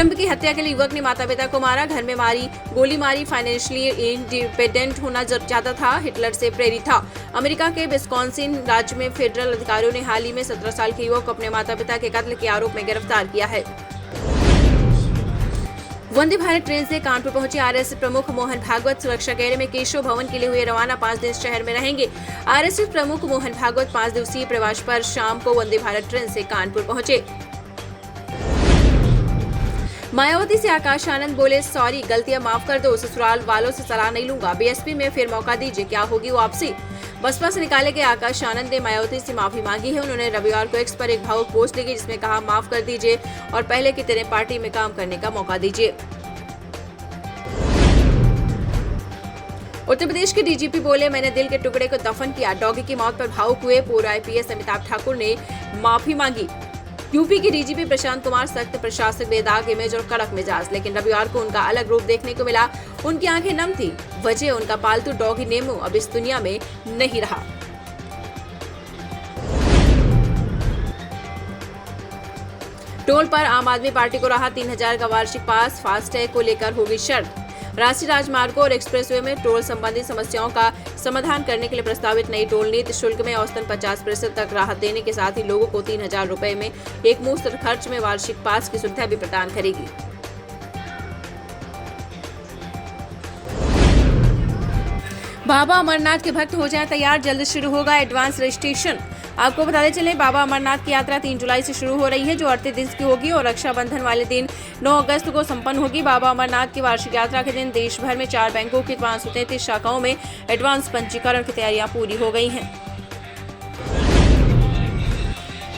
विलंब की हत्या के लिए युवक ने माता पिता को मारा, घर में गोली मारी, फाइनेंशियली इंडिपेंडेंट होना चाहता था, हिटलर से प्रेरित था। अमेरिका के विस्कॉन्सिन राज्य में फेडरल अधिकारियों ने हाल ही में 17 साल के युवक को अपने माता पिता के कत्ल के आरोप में गिरफ्तार किया है। वंदे भारत ट्रेन से कानपुर पहुंचे आरएसएस प्रमुख मोहन भागवत सुरक्षा घेरे में केशव भवन के लिए हुए रवाना। 5 दिन शहर में रहेंगे। आरएसएस प्रमुख मोहन भागवत 5 दिवसीय प्रवास पर शाम को वंदे भारत ट्रेन से कानपुर पहुंचे। मायावती से आकाश आनंद बोले, सॉरी, गलतियां माफ कर दो, ससुराल वालों से सलाह नहीं लूंगा, बीएसपी में फिर मौका दीजिए, क्या होगी वापसी। बसपा से निकाले गए आकाश आनंद ने मायावती से माफी मांगी है। उन्होंने रविवार को एक्स पर एक भावुक पोस्ट लिखी जिसमें कहा, माफ कर दीजिए और पहले की तरह पार्टी में काम करने का मौका दीजिए। उत्तर प्रदेश के डीजीपी बोले, मैंने दिल के टुकड़े को दफन किया। डॉगी की मौत पर भावुक हुए पूर्व आईपीएस अमिताभ ठाकुर ने माफी मांगी। यूपी के डीजीपी प्रशांत कुमार सख्त प्रशासक, बेदाग इमेज और कड़क मिजाज, लेकिन रविवार को उनका अलग रूप देखने को मिला। उनकी आंखें नम थी। वजह उनका पालतू डॉगी नेमू अब इस दुनिया में नहीं रहा। टोल पर आम आदमी पार्टी को रहा 3000 का वार्षिक पास। फास्टैग को लेकर होगी शर्त। राष्ट्रीय राजमार्गों और एक्सप्रेसवे में टोल संबंधी समस्याओं का समाधान करने के लिए प्रस्तावित नई टोल नीति शुल्क में औसतन 50% तक राहत देने के साथ ही लोगों को 3000 रुपए में एक मुश्त खर्च में वार्षिक पास की सुविधा भी प्रदान करेगी। बाबा अमरनाथ के भक्त हो जाएं तैयार, जल्द शुरू होगा एडवांस रजिस्ट्रेशन। आपको बताते चलें, बाबा अमरनाथ की यात्रा 3 जुलाई से शुरू हो रही है, जो 38 दिन की होगी और रक्षाबंधन वाले दिन 9 अगस्त को संपन्न होगी। बाबा अमरनाथ की वार्षिक यात्रा के दिन देश भर में 4 बैंकों की 533 शाखाओं में एडवांस पंजीकरण की तैयारियां पूरी हो गई हैं।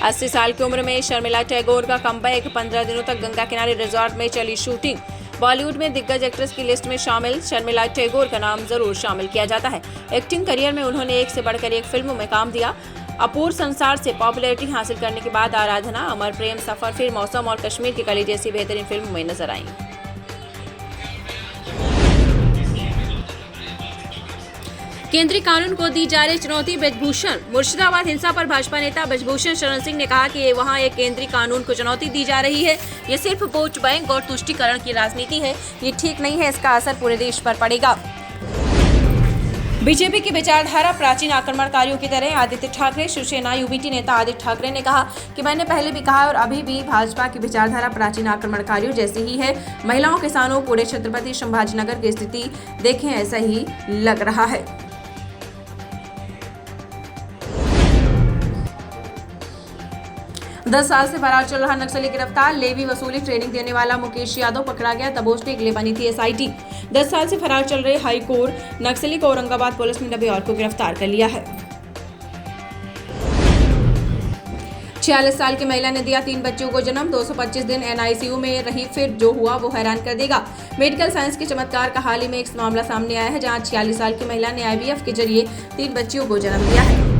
80 साल की उम्र में शर्मिला टैगोर का कमबैक। 15 दिनों तक गंगा किनारे रिजॉर्ट में चली शूटिंग। बॉलीवुड में दिग्गज एक्ट्रेस की लिस्ट में शामिल शर्मिला टैगोर का नाम जरूर शामिल किया जाता है। एक्टिंग करियर में उन्होंने एक से बढ़कर एक फिल्मों में काम दिया। अपूर्व संसार से पॉपुलैरिटी हासिल करने के बाद आराधना, अमर प्रेम, सफर, फिर मौसम और कश्मीर की कली जैसी बेहतरीन फिल्मों में नजर आईं। केंद्रीय कानून को दी जा रही चुनौती। ब्रजभूषण। मुर्शिदाबाद हिंसा पर भाजपा नेता ब्रजभूषण शरण सिंह ने कहा कि वहां एक केंद्रीय कानून को चुनौती दी जा रही है। ये सिर्फ वोट बैंक और तुष्टीकरण की राजनीति है। ये ठीक नहीं है। इसका असर पूरे देश पर पड़ेगा। बीजेपी की विचारधारा प्राचीन आक्रमणकारियों की तरह। आदित्य ठाकरे। शिवसेना यूबीटी नेता आदित्य ठाकरे ने कहा कि मैंने पहले भी कहा और अभी भी भाजपा की विचारधारा प्राचीन आक्रमणकारियों जैसी ही है। महिलाओं, किसानों, पूरे छत्रपति संभाजीनगर की स्थिति देखें, ऐसा ही लग रहा है। दस साल से फरार चल रहा नक्सली गिरफ्तार। लेवी वसूली ट्रेनिंग देने वाला मुकेश यादव पकड़ा गया। दबोचने के लिए बनी थी एसआईटी। 10 साल से फरार चल रहे हाईकोर्ट नक्सली को औरंगाबाद पुलिस ने रविवार को गिरफ्तार कर लिया है। 46 साल की महिला ने दिया 3 बच्चों को जन्म। 225 दिन एनआईसीयू में रही, फिर जो हुआ वो हैरान कर देगा। मेडिकल साइंस के चमत्कार का हाल ही में एक मामला सामने आया है, जहां 46 साल की महिला ने आईवीएफ के जरिए 3 बच्चियों को जन्म दिया है।